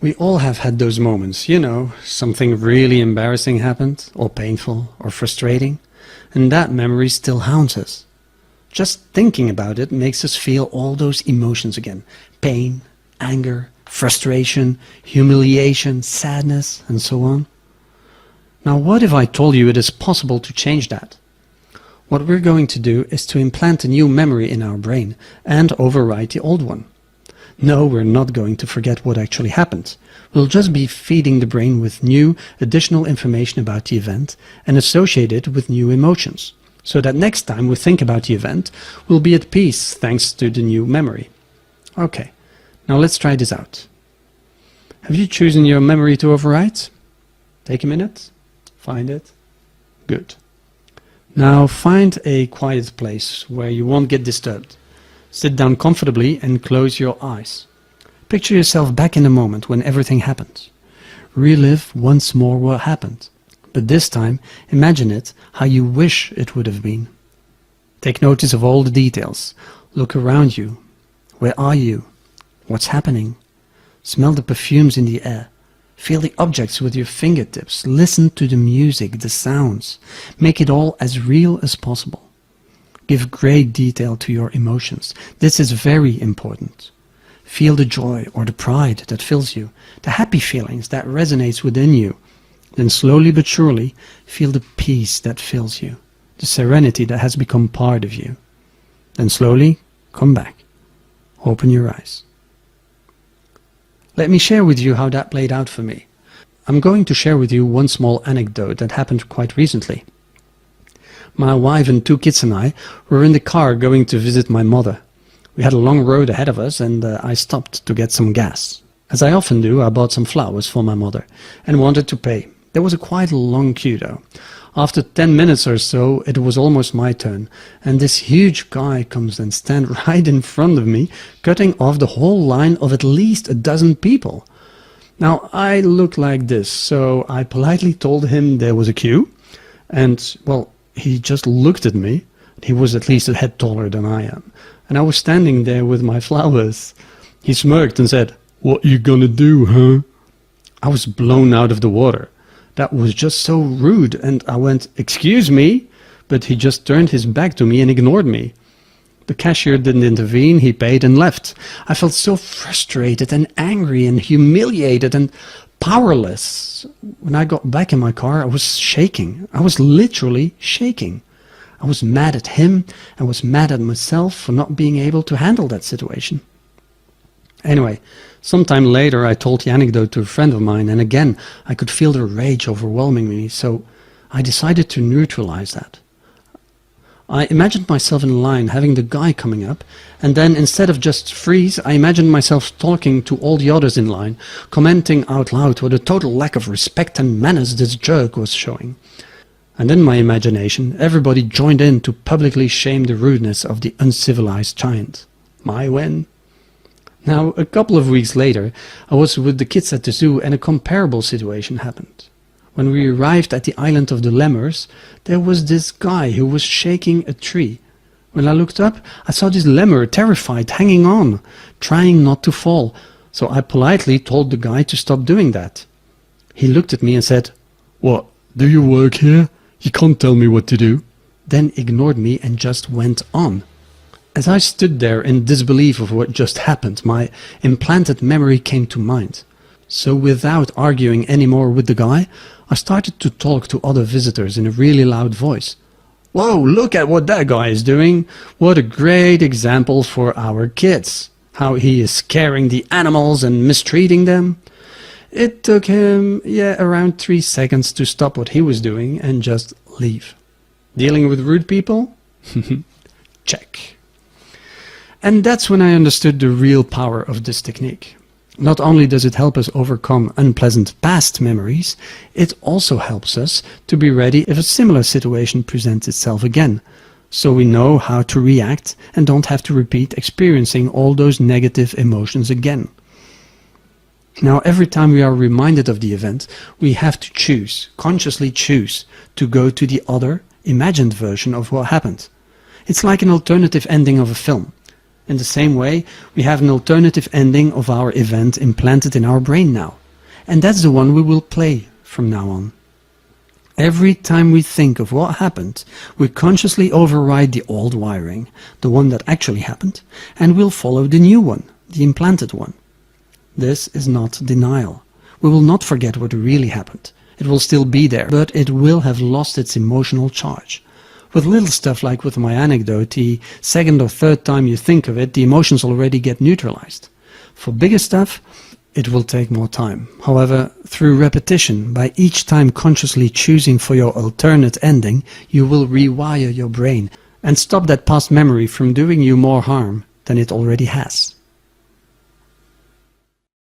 We all have had those moments, you know, something really embarrassing happened, or painful, or frustrating, and that memory still haunts us. Just thinking about it makes us feel all those emotions again. Pain, anger, frustration, humiliation, sadness, and so on. Now what if I told you it is possible to change that? What we're going to do is to implant a new memory in our brain and overwrite the old one. No, we're not going to forget what actually happened. We'll just be feeding the brain with new, additional information about the event and associate it with new emotions, so that next time we think about the event, we'll be at peace thanks to the new memory. Okay, now let's try this out. Have you chosen your memory to overwrite? Take a minute. Find it. Good. Now find a quiet place where you won't get disturbed. Sit down comfortably and close your eyes. Picture yourself back in the moment when everything happened. Relive once more what happened. But this time, imagine it how you wish it would have been. Take notice of all the details. Look around you. Where are you? What's happening? Smell the perfumes in the air. Feel the objects with your fingertips. Listen to the music, the sounds. Make it all as real as possible. Give great detail to your emotions. This is very important. Feel the joy or the pride that fills you, the happy feelings that resonates within you. Then slowly but surely feel the peace that fills you, the serenity that has become part of you. Then slowly come back. Open your eyes. Let me share with you how that played out for me. I'm going to share with you one small anecdote that happened quite recently. My wife and 2 kids and I were in the car going to visit my mother. We had a long road ahead of us and I stopped to get some gas. As I often do, I bought some flowers for my mother and wanted to pay. There was quite a long queue though. After 10 minutes or so, it was almost my turn, and this huge guy comes and stands right in front of me, cutting off the whole line of at least a dozen people. Now, I looked like this, so I politely told him there was a queue, and, well, he just looked at me. He was at least a head taller than I am, and I was standing there with my flowers. He smirked and said, "What you gonna do, huh?" I was blown out of the water. That was just so rude, and I went, "Excuse me?" But he just turned his back to me and ignored me. The cashier didn't intervene, he paid and left. I felt so frustrated and angry and humiliated and powerless. When I got back in my car, I was shaking. I was literally shaking. I was mad at him and was mad at myself for not being able to handle that situation. Anyway, sometime later I told the anecdote to a friend of mine, and again I could feel the rage overwhelming me, so I decided to neutralize that. I imagined myself in line having the guy coming up, and then instead of just freeze, I imagined myself talking to all the others in line, commenting out loud what a total lack of respect and manners this jerk was showing. And in my imagination, everybody joined in to publicly shame the rudeness of the uncivilized giant. My win. Now, a couple of weeks later, I was with the kids at the zoo and a comparable situation happened. When we arrived at the island of the lemurs, there was this guy who was shaking a tree. When I looked up, I saw this lemur, terrified, hanging on, trying not to fall, so I politely told the guy to stop doing that. He looked at me and said, "What, do you work here? You can't tell me what to do." Then ignored me and just went on. As I stood there in disbelief of what just happened, my implanted memory came to mind. So without arguing anymore with the guy, I started to talk to other visitors in a really loud voice. "Whoa, look at what that guy is doing. What a great example for our kids. How he is scaring the animals and mistreating them." It took him, around 3 seconds to stop what he was doing and just leave. Dealing with rude people? Check. And that's when I understood the real power of this technique. Not only does it help us overcome unpleasant past memories, it also helps us to be ready if a similar situation presents itself again, so we know how to react and don't have to repeat experiencing all those negative emotions again. Now, every time we are reminded of the event, we have to choose, consciously choose, to go to the other, imagined version of what happened. It's like an alternative ending of a film. In the same way, we have an alternative ending of our event implanted in our brain now. And that's the one we will play from now on. Every time we think of what happened, we consciously override the old wiring, the one that actually happened, and we'll follow the new one, the implanted one. This is not denial. We will not forget what really happened. It will still be there, but it will have lost its emotional charge. With little stuff like with my anecdote, the second or third time you think of it, the emotions already get neutralized. For bigger stuff, it will take more time. However, through repetition, by each time consciously choosing for your alternate ending, you will rewire your brain and stop that past memory from doing you more harm than it already has.